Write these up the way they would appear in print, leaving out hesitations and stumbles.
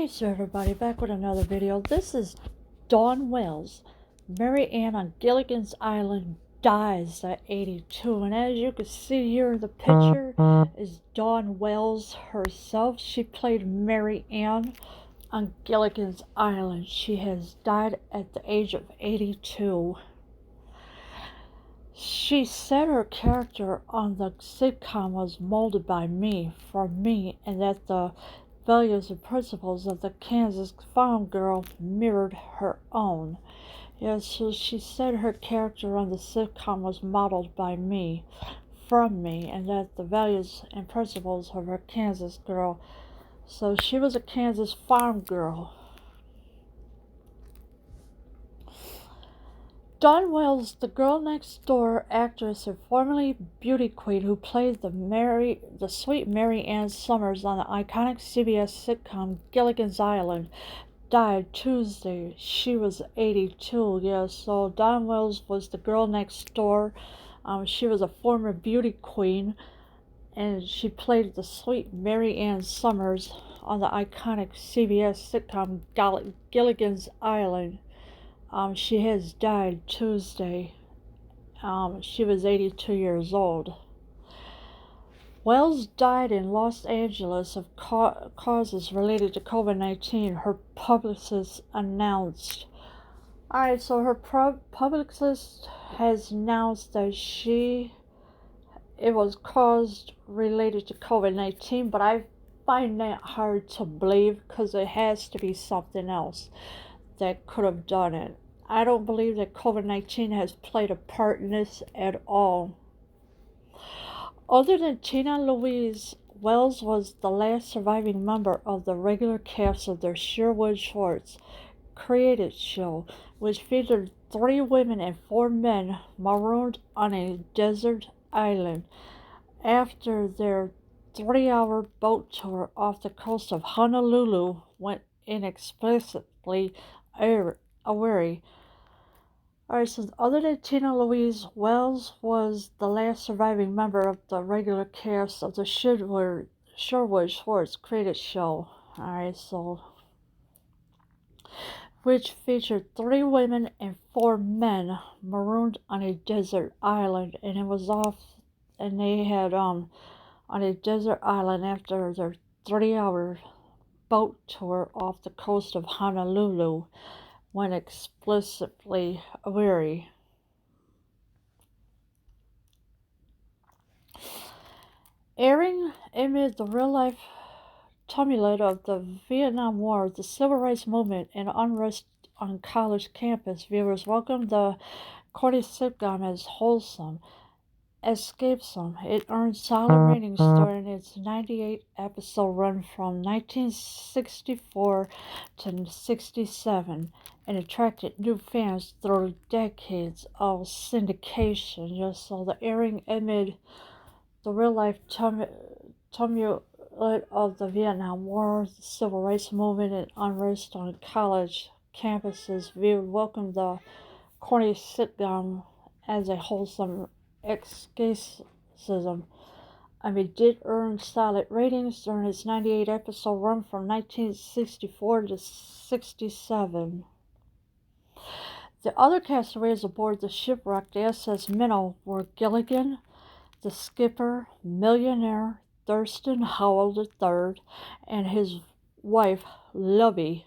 Hey, so everybody, back with another video. This is Dawn Wells. Mary Ann on Gilligan's Island dies at 82. And as you can see here, the picture is Dawn Wells herself. She played Mary Ann on Gilligan's Island. She has died at the age of 82. She said her character on the sitcom was molded by me, from me, and that the values and principles of the Kansas farm girl mirrored her own. Yes, so she said her character on the sitcom was modeled by me, from me, and that the values and principles of her Kansas girl. So she was a Kansas farm girl. Dawn Wells, the girl-next-door actress and formerly beauty queen who played the sweet Mary Ann Summers on the iconic CBS sitcom Gilligan's Island, died Tuesday. She was 82. Yes, so Dawn Wells was the girl next door. She was a former beauty queen, and she played the sweet Mary Ann Summers on the iconic CBS sitcom Gilligan's Island. She has died Tuesday. She was 82 years old. Wells died in Los Angeles of causes related to COVID-19, her publicist announced. Alright, so her publicist has announced that it was caused related to COVID-19, but I find that hard to believe because it has to be something else that could have done it. I don't believe that COVID-19 has played a part in this at all. Other than Tina Louise, Wells was the last surviving member of the regular cast of the Sherwood Schwartz created show, which featured 3 women and 4 men marooned on a desert island after their 3-hour boat tour off the coast of Honolulu went inexplicably awry. Alright, so other than Tina Louise, Wells was the last surviving member of the regular cast of the Sherwood Schwartz created show. Alright, so which featured 3 women and 4 men marooned on a desert island, and they had on a desert island after their 3-hour boat tour off the coast of Honolulu when explicitly weary. Airing amid the real-life tumult of the Vietnam War, the Civil Rights Movement, and unrest on college campus, viewers welcomed the corny sitcom as wholesome, escapesome. It earned solid ratings during its 98-episode run from 1964 to 67 and attracted new fans through decades of syndication. Just so the airing amid the real-life tumult of the Vietnam War, the Civil Rights Movement, and unrest on college campuses, viewers welcomed the corny sitcom as a wholesome escapism. It did earn solid ratings during its 98-episode run from 1964 to 67. The other castaways aboard the shipwrecked SS Minnow were Gilligan, the skipper, millionaire Thurston Howell III, and his wife, Lovey,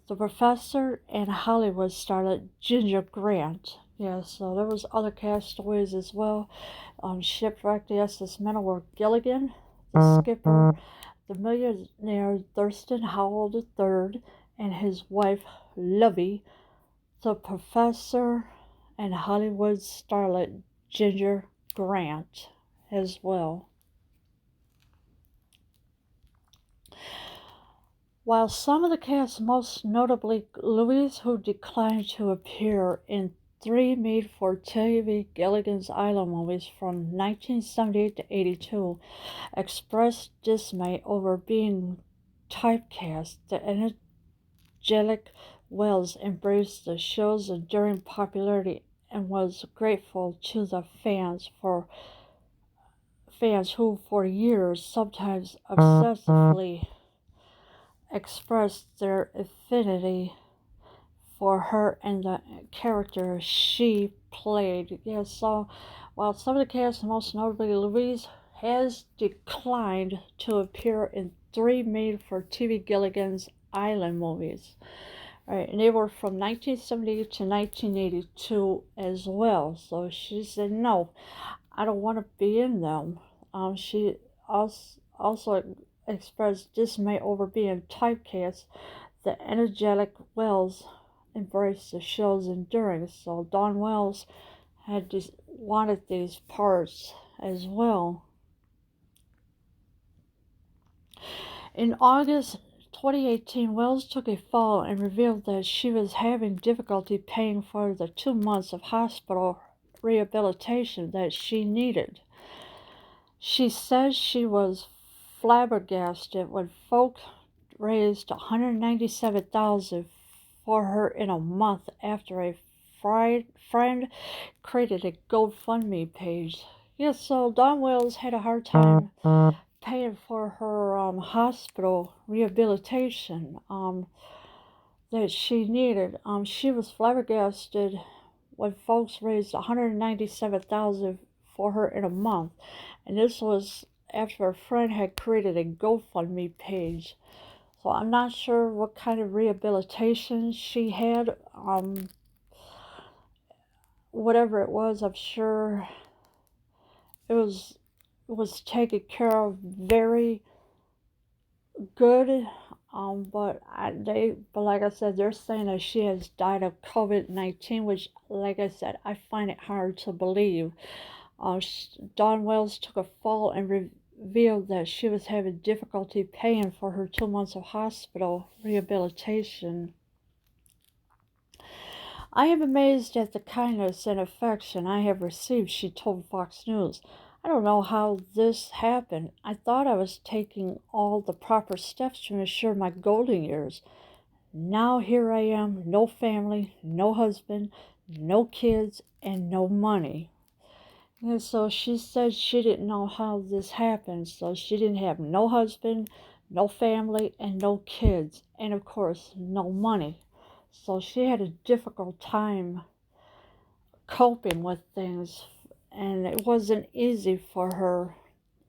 the professor, and Hollywood starlet Ginger Grant. Yeah, so there was other castaways as well. Shipwrecked the SS Minnow were Gilligan, the skipper, the millionaire Thurston Howell III, and his wife, Lovey, the professor, and Hollywood starlet Ginger Grant as well. While some of the cast, most notably Louise, who declined to appear in 3 made-for-TV Gilligan's Island movies from 1978 to 82, expressed dismay over being typecast, the energetic Wells embraced the show's enduring popularity and was grateful to the fans who for years, sometimes obsessively, expressed their affinity for her and the character she played. Yes, so while some of the cast, most notably Louise, has declined to appear in 3 made-for-TV Gilligan's Island movies. Right, and they were from 1978 to 1982 as well. So she said, no, I don't want to be in them. She also expressed dismay over being typecast. The energetic Wells embraced the show's endurance, so Dawn Wells wanted these parts as well. In August 2018, Wells took a fall and revealed that she was having difficulty paying for the 2 months of hospital rehabilitation that she needed. She says she was flabbergasted when folk raised $197,000 for her in a month after a friend created a GoFundMe page. Yes, so Dawn Wells had a hard time paying for her hospital rehabilitation that she needed. She was flabbergasted when folks raised $197,000 for her in a month, and this was after a friend had created a GoFundMe page. So I'm not sure what kind of rehabilitation she had. Whatever it was, I'm sure it was taken care of very good. But like I said, they're saying that she has died of COVID-19, which, like I said, I find it hard to believe. Dawn Wells took a fall and revealed that she was having difficulty paying for her 2 months of hospital rehabilitation. I am amazed at the kindness and affection I have received, she told Fox News. I don't know how this happened. I thought I was taking all the proper steps to ensure my golden years. Now here I am, no family, no husband, no kids, and no money. And so she said she didn't know how this happened. So she didn't have no husband, no family, and no kids. And of course, no money. So she had a difficult time coping with things. And it wasn't easy for her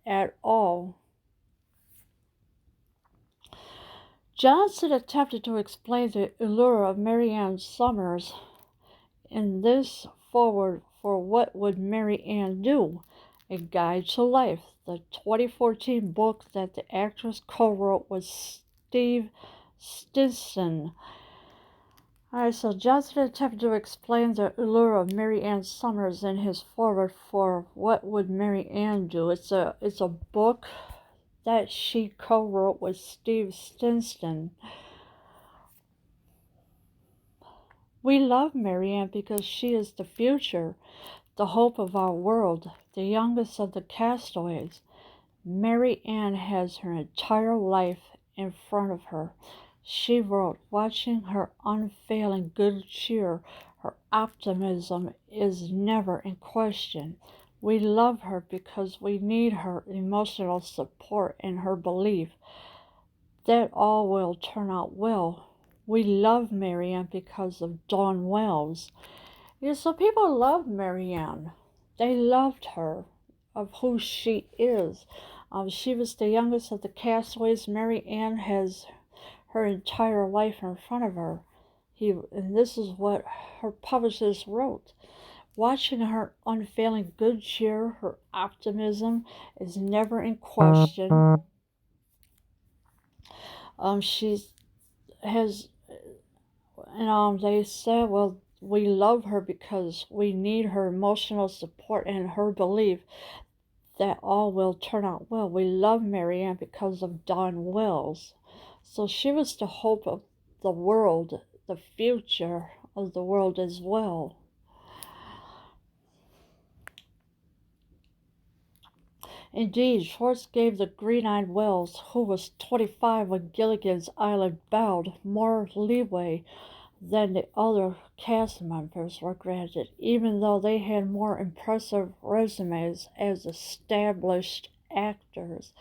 at all. Johnson attempted to explain the allure of Mary Ann Summers in this foreword for What Would Mary Ann Do? A Guide to Life, the 2014 book that the actress co-wrote with Steve Stinson. Alright, so Johnson attempted to explain the allure of Mary Ann Summers in his foreword for What Would Mary Ann Do? It's a book that she co-wrote with Steve Stinson. We love Mary Ann because she is the future, the hope of our world, the youngest of the castaways. Mary Ann has her entire life in front of her. She wrote, watching her unfailing good cheer, her optimism is never in question. We love her because we need her emotional support and her belief that all will turn out well. We love Mary Ann because of Dawn Wells. Yeah, so people love Mary Ann. They loved her, of who she is. She was the youngest of the castaways. Mary Ann has her entire life in front of her. And this is what her publishers wrote. Watching her unfailing good cheer, her optimism is never in question. She has, and they said, well, we love her because we need her emotional support and her belief that all will turn out well. We love Mary Ann because of Dawn Wells. So she was the hope of the world, the future of the world as well. Indeed, Schwartz gave the green-eyed Wells, who was 25 when Gilligan's Island bowed, more leeway than the other cast members were granted, even though they had more impressive resumes as established actors.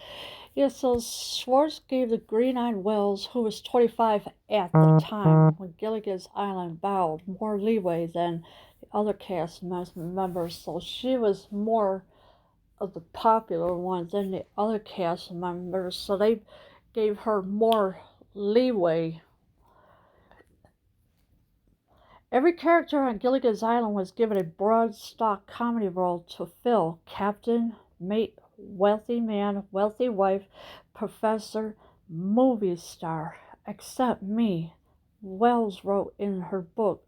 Yeah, so Schwartz gave the green-eyed Wells, who was 25 at the time when Gilligan's Island bowed, more leeway than the other cast members, so she was more of the popular one than the other cast members, so they gave her more leeway. Every character on Gilligan's Island was given a broad stock comedy role to fill: captain, mate, wealthy man, wealthy wife, professor, movie star, except me. Wells wrote in her book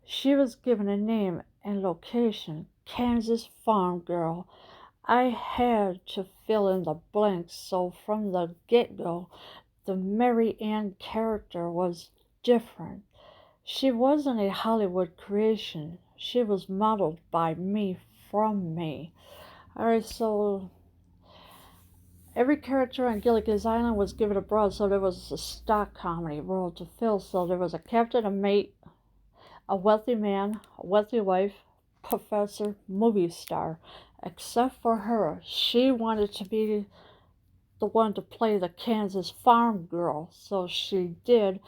she was given a name and location: Kansas Farm Girl. I had to fill in the blanks, so from the get-go, the Mary Ann character was different. She wasn't a Hollywood creation. She was modeled by me, from me. Alright, so every character on Gilligan's Island was given a broad, so there was a stock comedy role to fill. So there was a captain, a mate, a wealthy man, a wealthy wife, professor, movie star. Except for her, she wanted to be the one to play the Kansas farm girl, so she did,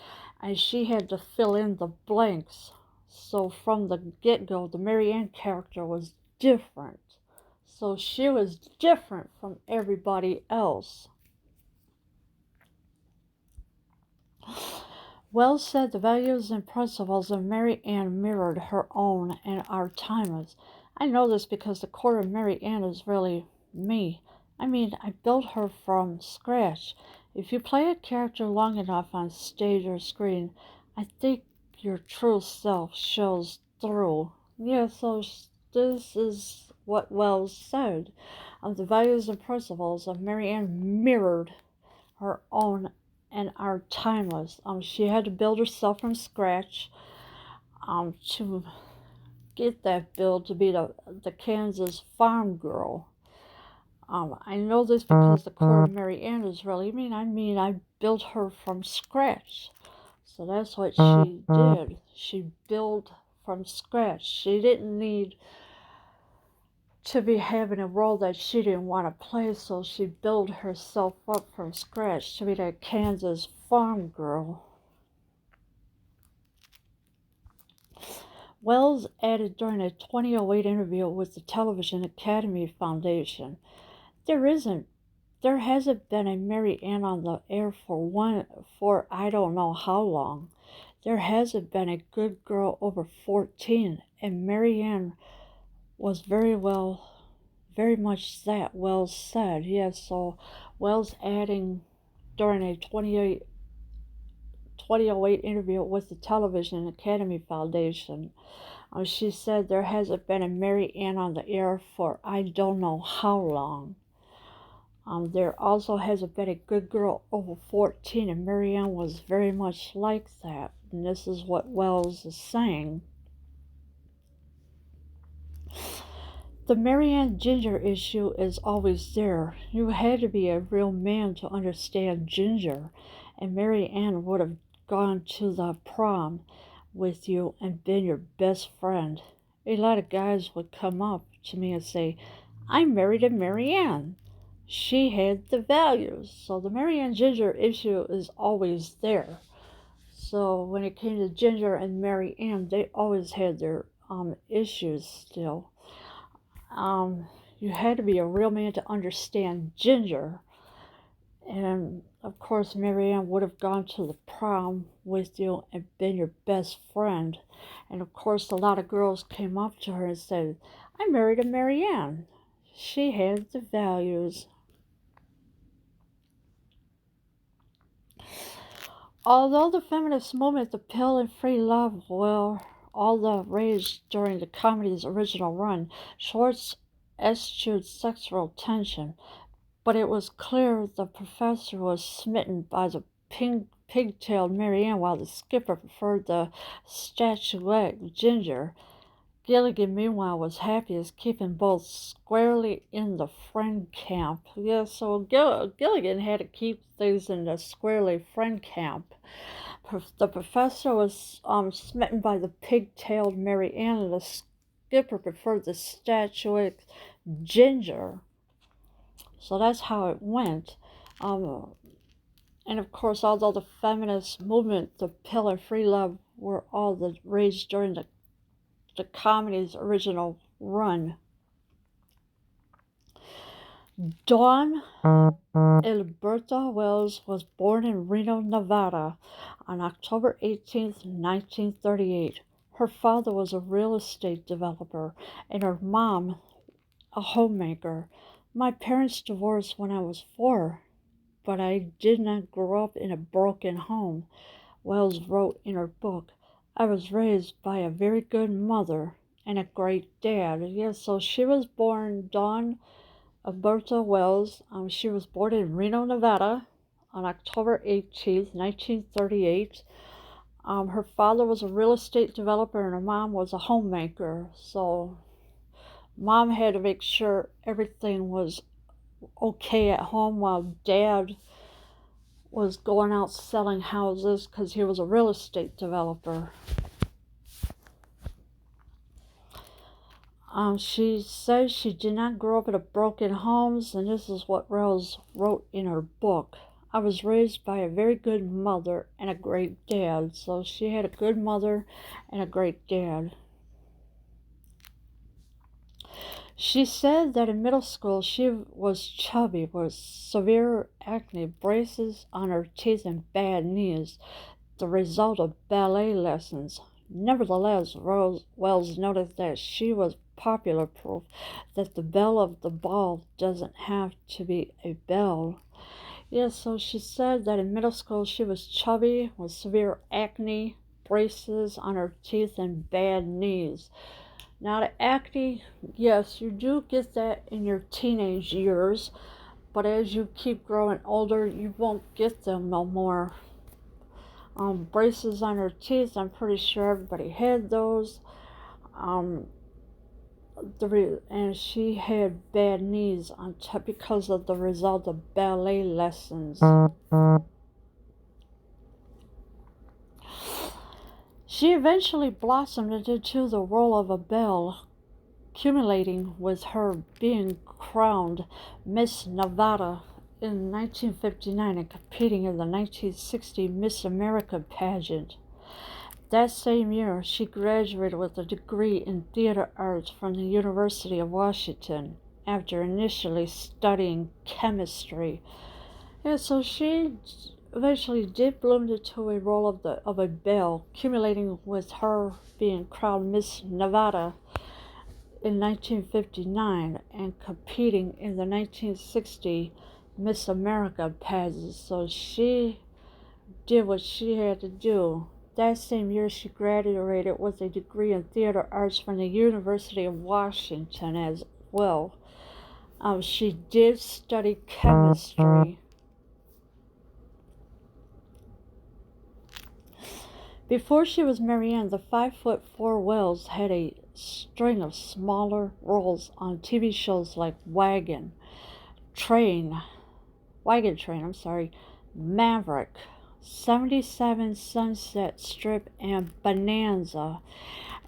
and she had to fill in the blanks. So from the get-go, the Mary Ann character was different. So she was different from everybody else. Wells said the values and principles of Mary Ann mirrored her own and are timeless. I know this because the core of Mary Ann is really me. I mean, I built her from scratch. If you play a character long enough on stage or screen, I think your true self shows through. Yeah, so this is what Wells said. The values and principles of Mary Ann mirrored her own and are timeless. She had to build herself from scratch to get that build to be the Kansas farm girl. I know this because the core of Mary Ann is really mean. I built her from scratch. So that's what she did. She built from scratch. She didn't need to be having a role that she didn't want to play, so she built herself up from scratch to be that Kansas farm girl. Wells added during a 2008 interview with the Television Academy Foundation, there hasn't been a Mary Ann on the air for I don't know how long. There hasn't been a good girl over 14, and Mary Ann was very much that, Wells said. Yes, so Wells adding during a 2008 interview with the Television Academy Foundation, she said there hasn't been a Mary Ann on the air for I don't know how long. There also hasn't been a good girl over 14, and Mary Ann was very much like that. And this is what Wells is saying. The Mary Ann Ginger issue is always there. You had to be a real man to understand Ginger, and Mary Ann would have gone to the prom with you and been your best friend. A lot of guys would come up to me and say, I married a Mary Ann. She had the values. So the Mary Ann Ginger issue is always there. So when it came to Ginger and Mary Ann, they always had their issues still. You had to be a real man to understand Ginger. And of course, Mary Ann would have gone to the prom with you and been your best friend. And of course, a lot of girls came up to her and said, I married a Mary Ann. She had the values. Although the feminist movement, the pill and free love, were all the rage during the comedy's original run, Schwartz eschewed sexual tension, but it was clear the professor was smitten by the pig-tailed Mary Ann, while the skipper preferred the statuette Ginger. Gilligan, meanwhile, was happy as keeping both squarely in the friend camp. Yeah, so Gilligan had to keep things in the squarely friend camp. The professor was smitten by the pig-tailed Mary Ann, and the skipper preferred the statuette Ginger. So that's how it went. Um, and of course, although the feminist movement, the pill and free love, were all the rage during the comedy's original run. Dawn Alberta Wells was born in Reno, Nevada on October 18th, 1938. Her father was a real estate developer and her mom a homemaker. My parents divorced when I was 4, but I did not grow up in a broken home, Wells wrote in her book. I was raised by a very good mother and a great dad. Yes, so she was born Dawn Alberta Wells. She was born in Reno, Nevada on October 18th, 1938. Her father was a real estate developer and her mom was a homemaker. So mom had to make sure everything was okay at home while dad was going out selling houses because he was a real estate developer. She says she did not grow up in a broken homes, and this is what Rose wrote in her book. I was raised by a very good mother and a great dad. So she had a good mother and a great dad. She said that in middle school she was chubby with severe acne, braces on her teeth, and bad knees, the result of ballet lessons. Nevertheless, Wells noted that she was popular proof that the belle of the ball doesn't have to be a belle. Yes, so she said that in middle school she was chubby with severe acne, braces on her teeth, and bad knees. Now, the acne, yes, you do get that in your teenage years, but as you keep growing older, you won't get them no more. Braces on her teeth, I'm pretty sure everybody had those. Um, and she had bad knees on top because of the result of ballet lessons. She eventually blossomed into the role of a belle, culminating with her being crowned Miss Nevada in 1959 and competing in the 1960 Miss America pageant. That same year, she graduated with a degree in theater arts from the University of Washington after initially studying chemistry. Yeah, so she eventually did bloom into a role of a belle, culminating with her being crowned Miss Nevada in 1959 and competing in the 1960 Miss America pageant. So she did what she had to do. That same year, she graduated with a degree in theater arts from the University of Washington as well. She did study chemistry. Before she was Marianne, the 5'4" Wells had a string of smaller roles on TV shows like Train, Wagon Train, Maverick, 77 Sunset Strip, and Bonanza.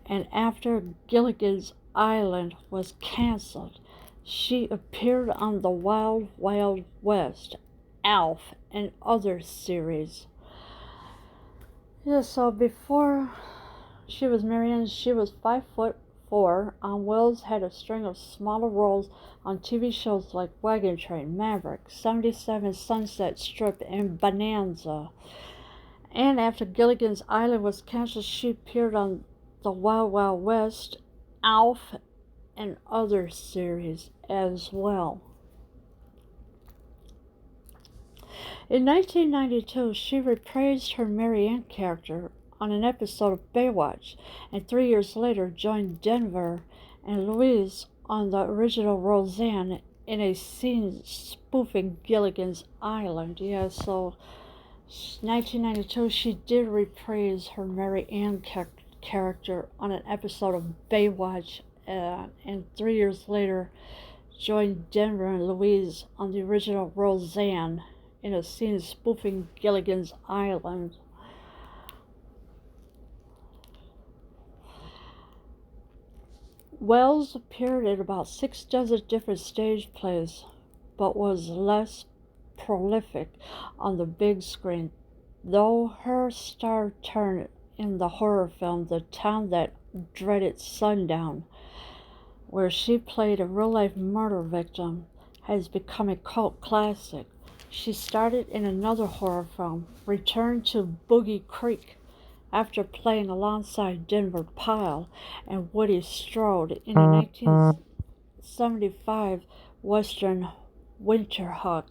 And after Gilligan's Island was canceled, she appeared on The Wild Wild West, Alf, and other series. Yeah, so before she was Marianne, she was 5'4". Wells had a string of smaller roles on TV shows like Wagon Train, Maverick, 77 Sunset Strip, and Bonanza. And after Gilligan's Island was canceled, she appeared on The Wild Wild West, Alf, and other series as well. In 1992, she reprised her Marianne character on an episode of Baywatch, and 3 years later joined Denver and Louise on the original Roseanne in a scene spoofing Gilligan's Island. Yeah, so 1992, she did reprise her Marianne character on an episode of Baywatch, and 3 years later joined Denver and Louise on the original Roseanne in a scene spoofing Gilligan's Island. Wells appeared in about 6 dozen different stage plays, but was less prolific on the big screen, though her star turned in the horror film The Town That Dreaded Sundown, where she played a real-life murder victim, has become a cult classic. She starred in another horror film, Return to Boogie Creek, after playing alongside Denver Pyle and Woody Strode in a 1975 Western Winterhawk.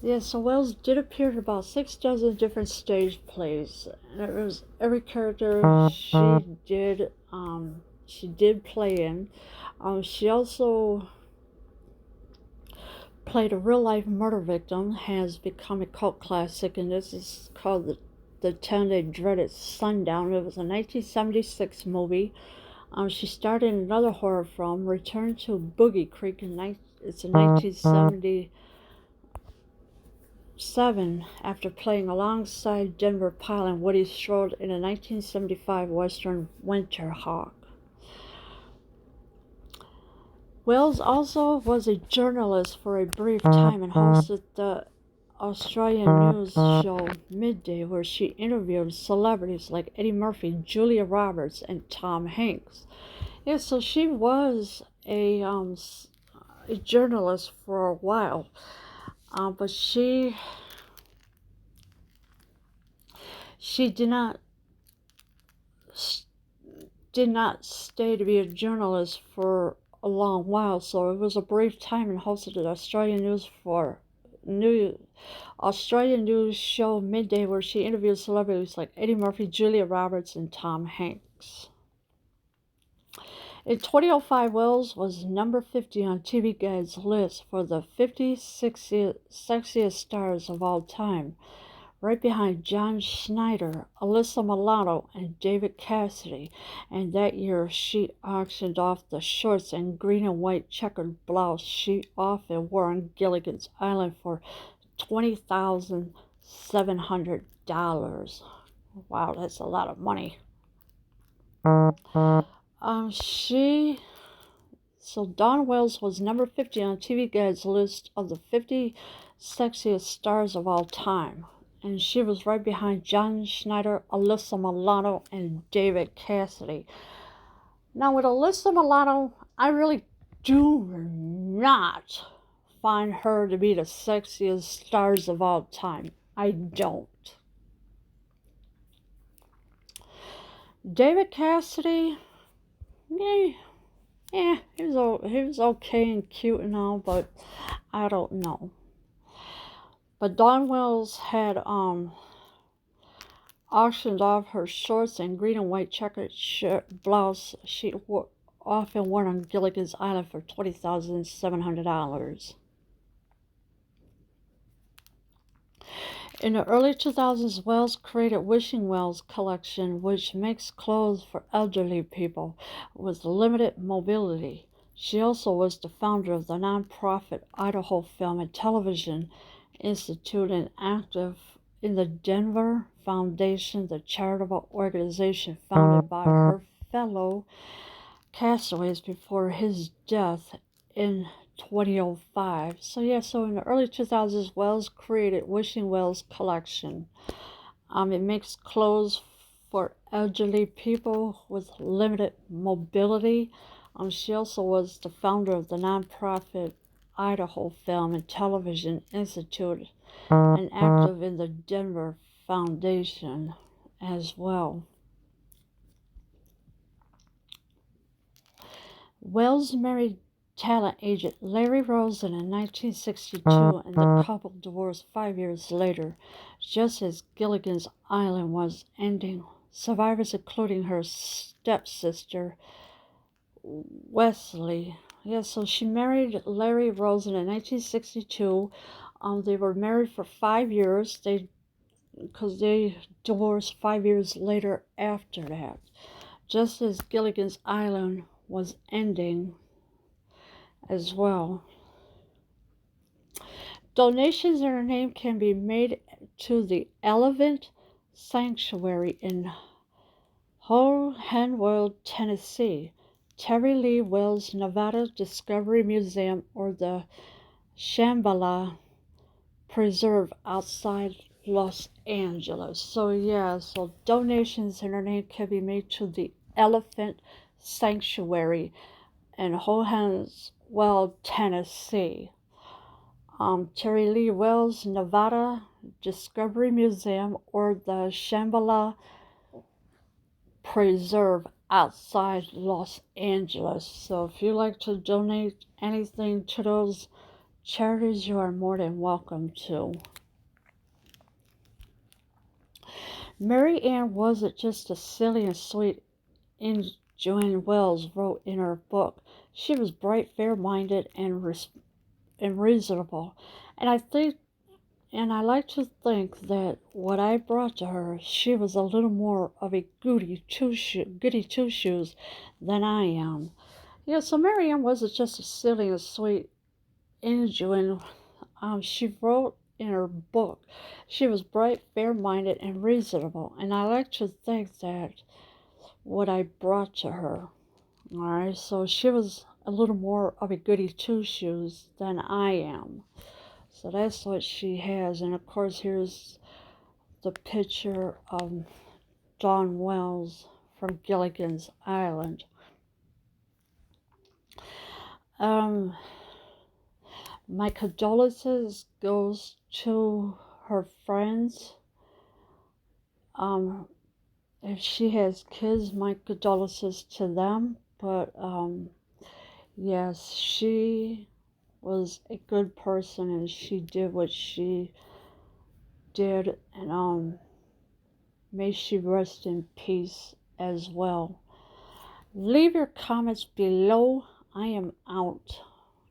Yeah, so Wells did appear in about 6 dozen different stage plays. And it was every character she did play in. She also played a real life murder victim, has become a cult classic, and this is called the Town They Dreaded Sundown. It was a 1976 movie. She starred in another horror film, Return to Boogie Creek, it's a 1977 after playing alongside Denver Pyle and Woody Strode in a 1975 Western Winterhawk. Wells also was a journalist for a brief time and hosted the Australian news show Midday, where she interviewed celebrities like Eddie Murphy, Julia Roberts, and Tom Hanks. Yeah, so she was a journalist for a while, but she did not stay to be a journalist for a long while. So it was a brief time and hosted the Australian news show Midday, where she interviewed celebrities like Eddie Murphy, Julia Roberts, and Tom Hanks. In 2005, Wells was number 50 on TV Guide's list for the 50 sexiest stars of all time, right behind John Schneider, Alyssa Milano, and David Cassidy. And that year, she auctioned off the shorts and green and white checkered blouse she often wore on Gilligan's Island for $20,700. Wow, that's a lot of money. Dawn Wells was number 50 on TV Guide's list of the 50 sexiest stars of all time. And she was right behind John Schneider, Alyssa Milano, and David Cassidy. Now, with Alyssa Milano, I really do not find her to be the sexiest stars of all time. I don't. David Cassidy, he was okay and cute and all, but I don't know. But Dawn Wells had auctioned off her shorts and green and white checkered blouse she often wore on Gilligan's Island for $20,700. In the early 2000s, Wells created Wishing Wells Collection, which makes clothes for elderly people with limited mobility. She also was the founder of the nonprofit Idaho Film and Television Institute and active in the Denver Foundation, the charitable organization founded by her fellow castaways before his death in 2005. So in the early 2000s, Wells created Wishing Wells Collection. It makes clothes for elderly people with limited mobility. She also was the founder of the nonprofit Idaho Film and Television Institute and active in the Denver Foundation as well. Wells married talent agent Larry Rosen in 1962, and the couple divorced 5 years later, just as Gilligan's Island was ending. Survivors, including her stepsister, Wesley. So she married Larry Rosen in 1962. They were married for 5 years. Because they divorced 5 years later after that, just as Gilligan's Island was ending as well. Donations in her name can be made to the Elephant Sanctuary in Henworld, Tennessee, Terry Lee Wells Nevada Discovery Museum, or the Shambhala Preserve outside Los Angeles. So yeah, so donations in her name can be made to the Elephant Sanctuary in Hohanswell, Tennessee. Terry Lee Wells, Nevada Discovery Museum, or the Shambhala Preserve outside Los Angeles. So if you like to donate anything to those charities, you are more than welcome to. Mary Ann wasn't just a silly and sweet angel Joanne Wells wrote in her book. She was bright, fair-minded, and reasonable. And I like to think that what I brought to her, she was a little more of a goody two-shoes than I am. Yeah, so Mary Ann wasn't just a silly and sweet angel, and she wrote in her book, she was bright, fair-minded, and reasonable. And I like to think that what I brought to her. Alright, so she was a little more of a goody two-shoes than I am. So that's what she has. And of course, here's the picture of Dawn Wells from Gilligan's Island. My condolences goes to her friends. If she has kids, my condolences to them. But yes, she was a good person, and she did what she did, and may she rest in peace as well. Leave your comments below. I am out.